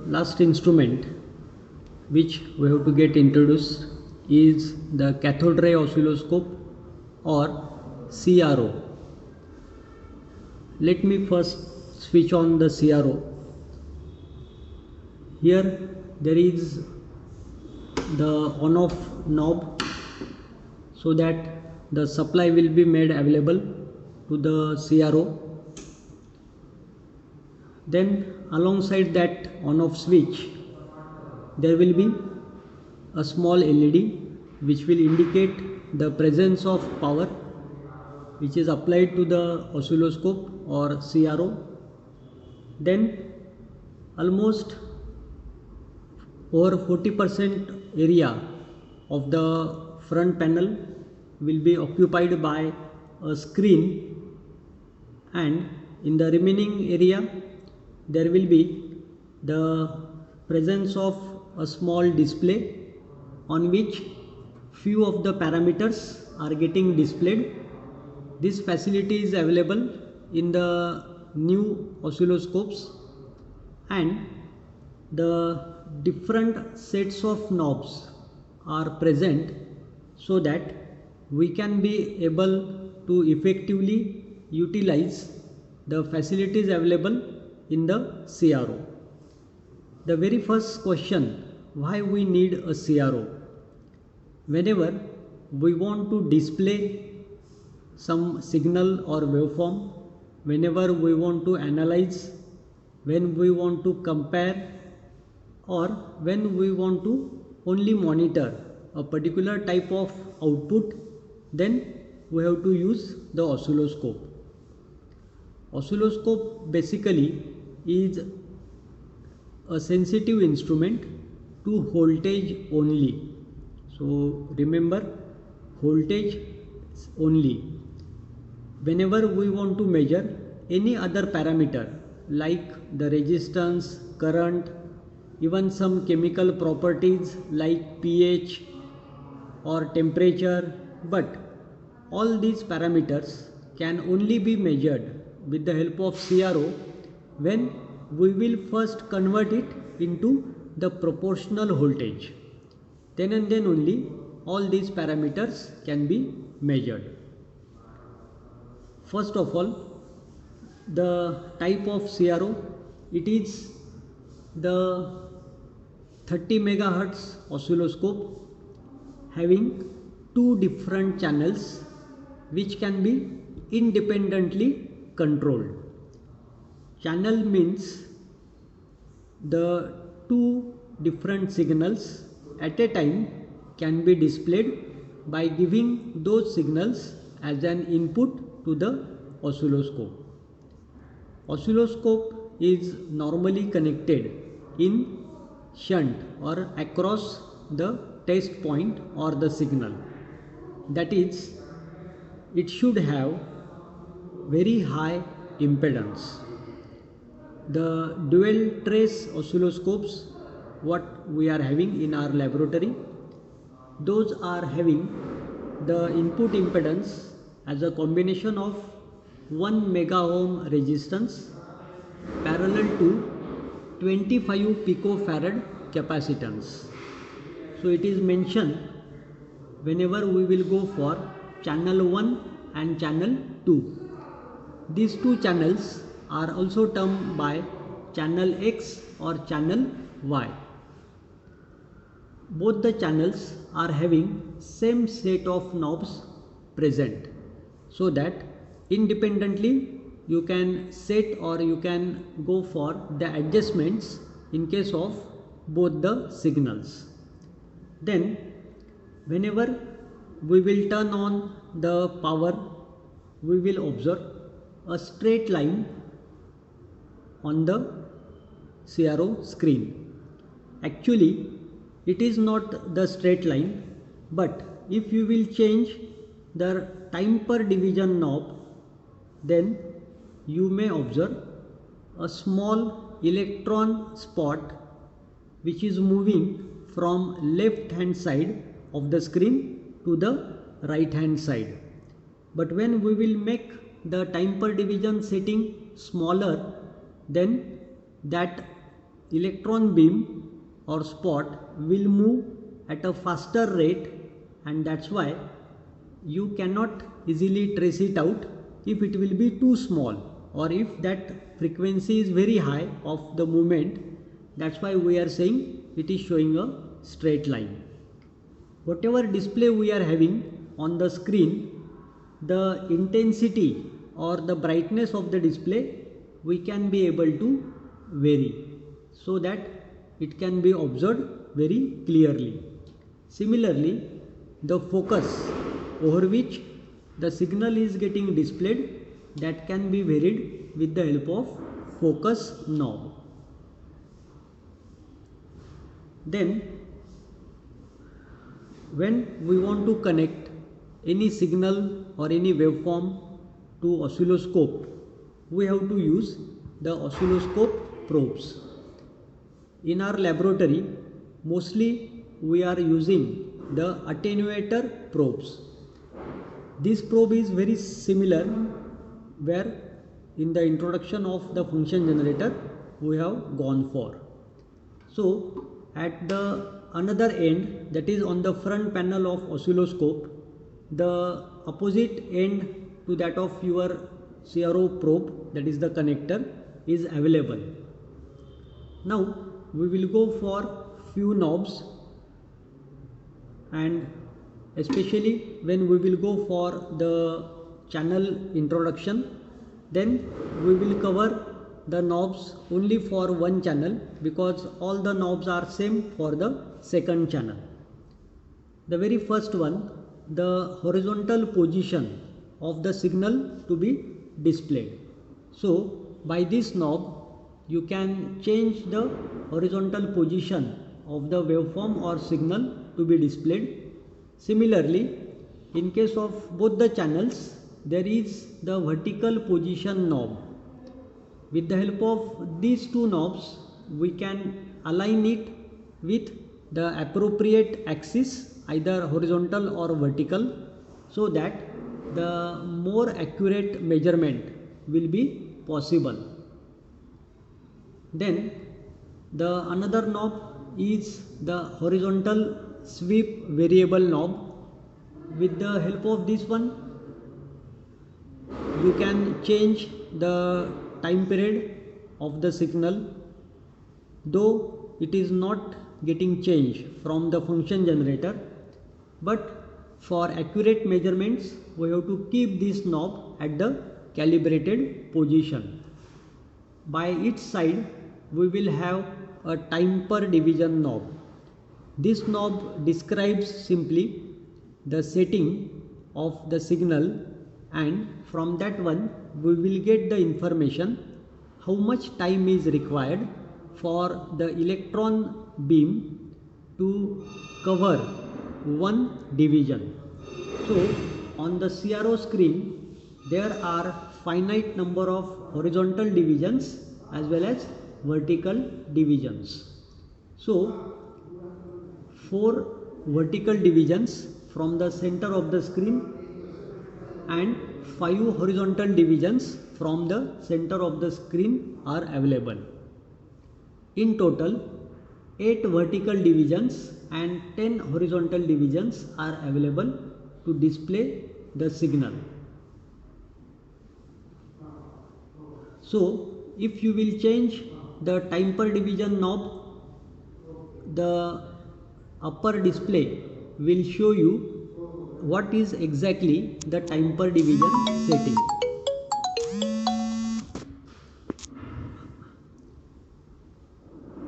last instrument which we have to get introduced is the cathode ray oscilloscope or CRO. Let me first switch on the CRO. Here there is the on off knob so that the supply will be made available to the CRO. Then alongside that on off switch there will be a small LED which will indicate the presence of power which is applied to the oscilloscope or CRO. Then almost over 40% area of the front panel will be occupied by a screen, and in the remaining area there will be the presence of a small display on which few of the parameters are getting displayed. This facility is available in the new oscilloscopes, and the different sets of knobs are present so that we can be able to effectively utilize the facilities available in the CRO. The very first question, why we need a CRO? Whenever we want to display some signal or waveform, whenever we want to analyze, when we want to compare, or when we want to only monitor a particular type of output, then we have to use the oscilloscope. Oscilloscope basically is a sensitive instrument to voltage only. So remember, voltage only. Whenever we want to measure any other parameter like the resistance, current, even some chemical properties like pH or temperature, but all these parameters can only be measured with the help of CRO when we will first convert it into the proportional voltage. Then and then only all these parameters can be measured. First of all, the type of CRO, it is the 30 megahertz oscilloscope having two different channels which can be independently controlled. Channel means the two different signals at a time can be displayed by giving those signals as an input to the oscilloscope. Oscilloscope is normally connected in shunt or across the test point or the signal. That is, it should have very high impedance. The dual trace oscilloscopes what we are having in our laboratory, those are having the input impedance as a combination of 1 mega ohm resistance parallel to 25 picofarad capacitance. So it is mentioned whenever we will go for channel 1 and channel 2. These two channels are also termed by channel X or channel Y. Both the channels are having same set of knobs present, so that independently you can set or you can go for the adjustments in case of both the signals. Then whenever we will turn on the power, we will observe a straight line on the CRO screen. Actually, it is not the straight line, but if you will change the time per division knob, then you may observe a small electron spot which is moving from left hand side of the screen to the right hand side. But when we will make the time per division setting smaller, then that electron beam or spot will move at a faster rate, and that's why you cannot easily trace it out if it will be too small, or if that frequency is very high of the movement. That's why we are saying it is showing a straight line. Whatever display we are having on the screen, the intensity or the brightness of the display we can be able to vary so that it can be observed very clearly. Similarly, the focus over which the signal is getting displayed, that can be varied with the help of focus knob. Then when we want to connect any signal or any waveform to oscilloscope, we have to use the oscilloscope probes. In our laboratory, mostly we are using the attenuator probes. This probe is very similar, where in the introduction of the function generator we have gone for. So at the another end, that is on the front panel of oscilloscope, the opposite end to that of your CRO probe, that is the connector, is available. Now we will go for few knobs, and especially when we will go for the channel introduction, then we will cover the knobs only for one channel, because all the knobs are same for the second channel. The very first one, the horizontal position of the signal to be displayed. So by this knob you can change the horizontal position of the waveform or signal to be displayed. Similarly, in case of both the channels, there is the vertical position knob. With the help of these two knobs, we can align it with the appropriate axis, either horizontal or vertical, so that the more accurate measurement will be possible. Then the another knob is the horizontal sweep variable knob. With the help of this one, you can change the time period of the signal, though it is not getting changed from the function generator, but for accurate measurements we have to keep this knob at the calibrated position. By its side we will have a time per division knob. This knob describes simply the setting of the signal, and from that one we will get the information how much time is required for the electron beam to cover one division. So on the CRO screen there are finite number of horizontal divisions as well as vertical divisions. So 4 vertical divisions from the center of the screen and 5 horizontal divisions from the center of the screen are available. In total, 8 vertical divisions and 10 horizontal divisions are available to display the signal. So if you will change the time per division knob, the upper display will show you what is exactly the time per division setting.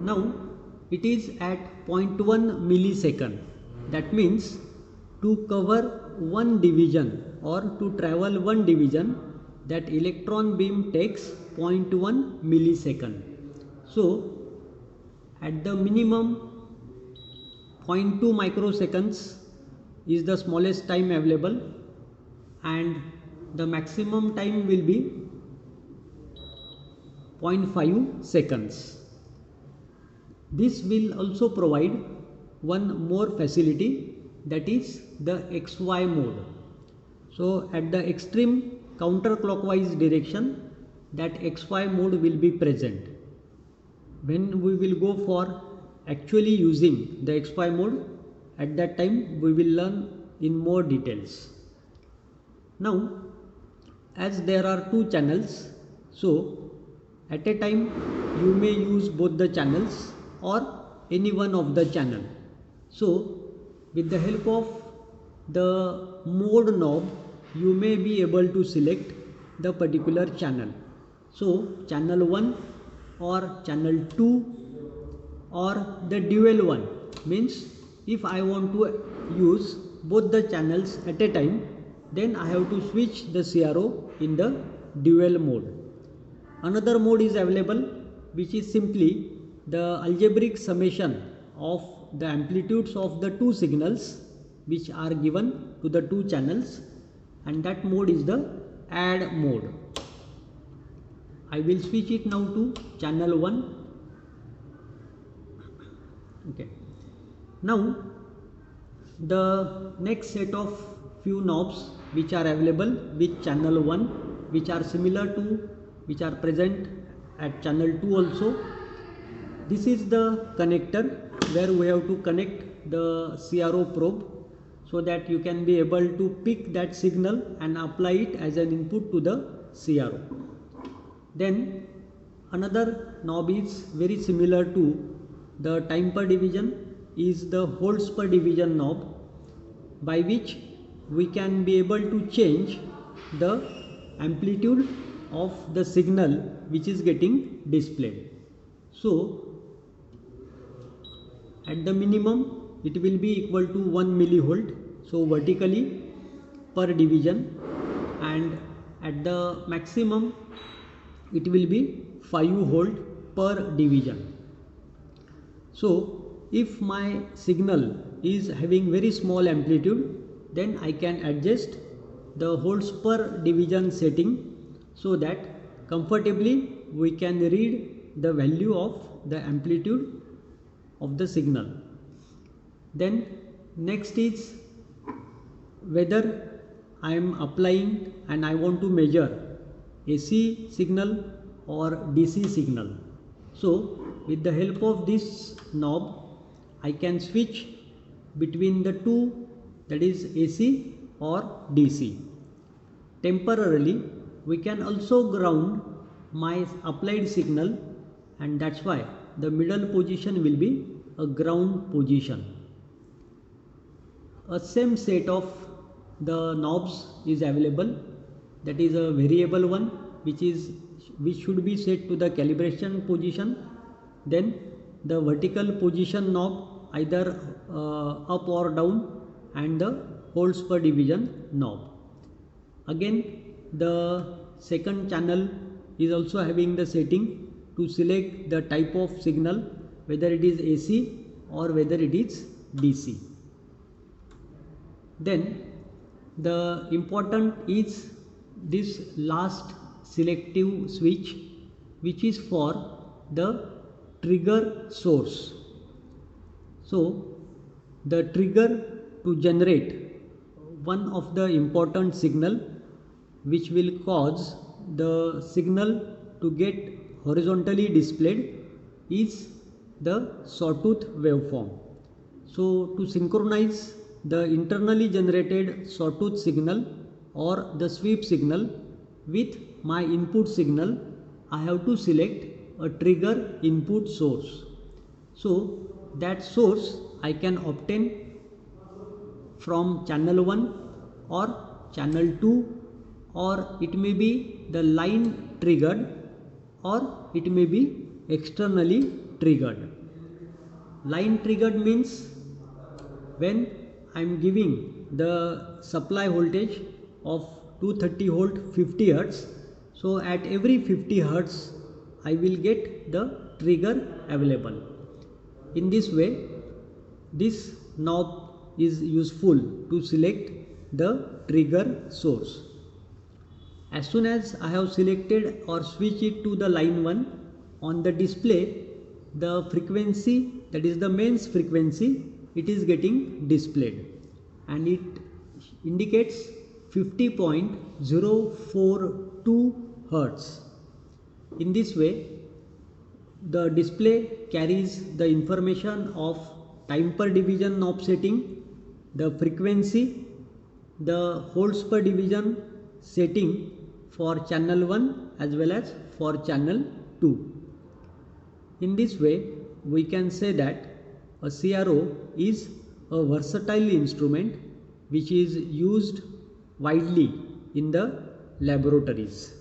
Now it is at 0.1 millisecond. That means to cover one division or to travel one division, that electron beam takes 0.1 millisecond. So at the minimum 0.2 microseconds is the smallest time available, and the maximum time will be 0.5 seconds. This will also provide one more facility, that is the XY mode. So at the extreme counterclockwise direction, that XY mode will be present. when we will go for actually using the XY mode, at that time we will learn in more details. Now, as there are two channels, so at a time you may use both the channels or any one of the channel. So with the help of the mode knob, you may be able to select the particular channel. So channel 1 or channel 2 or the dual one, means if I want to use both the channels at a time, then I have to switch the CRO in the dual mode. Another mode is available, which is simply the algebraic summation of the amplitudes of the two signals which are given to the two channels, and that mode is the add mode. I will switch it now to channel 1. Okay. Now the next set of few knobs which are available with channel 1, which are similar to which are present at channel 2 also. This is the connector where we have to connect the CRO probe so that you can be able to pick that signal and apply it as an input to the CRO. Then another knob is very similar to the time per division, is the holds per division knob, by which we can be able to change the amplitude of the signal which is getting displayed. So at the minimum it will be equal to 1 millivolt, so vertically per division, and at the maximum it will be 5 volt per division. So if my signal is having very small amplitude, then I can adjust the holds per division setting so that comfortably we can read the value of the amplitude of the signal. Then next is whether I am applying and I want to measure AC signal or DC signal. So with the help of this knob, I can switch between the two, that is AC or DC. Temporarily we can also ground my applied signal, and that's why the middle position will be a ground position. A same set of the knobs is available, that is a variable one which should be set to the calibration position. Then the vertical position knob, either up or down, and the holds per division knob. Again the second channel is also having the setting to select the type of signal, whether it is AC or whether it is DC. Then the important is this last selective switch, which is for the trigger source. So the trigger to generate one of the important signal which will cause the signal to get horizontally displayed is the sawtooth waveform. So to synchronize the internally generated sawtooth signal or the sweep signal with my input signal, I have to select a trigger input source. So that source I can obtain from channel 1 or channel 2, or it may be the line triggered, or it may be externally triggered. Line triggered means when I am giving the supply voltage of 230 volt 50 Hz, so at every 50 Hz I will get the trigger available. In this way, this knob is useful to select the trigger source. As soon as I have selected or switched it to the line 1, on the display the frequency, that is the mains frequency, it is getting displayed, and it indicates 50.042 Hz. In this way, The display carries the information of time per division knob setting, the frequency, the holds per division setting for channel 1 as well as for channel 2. In this way, we can say that a CRO is a versatile instrument which is used widely in the laboratories.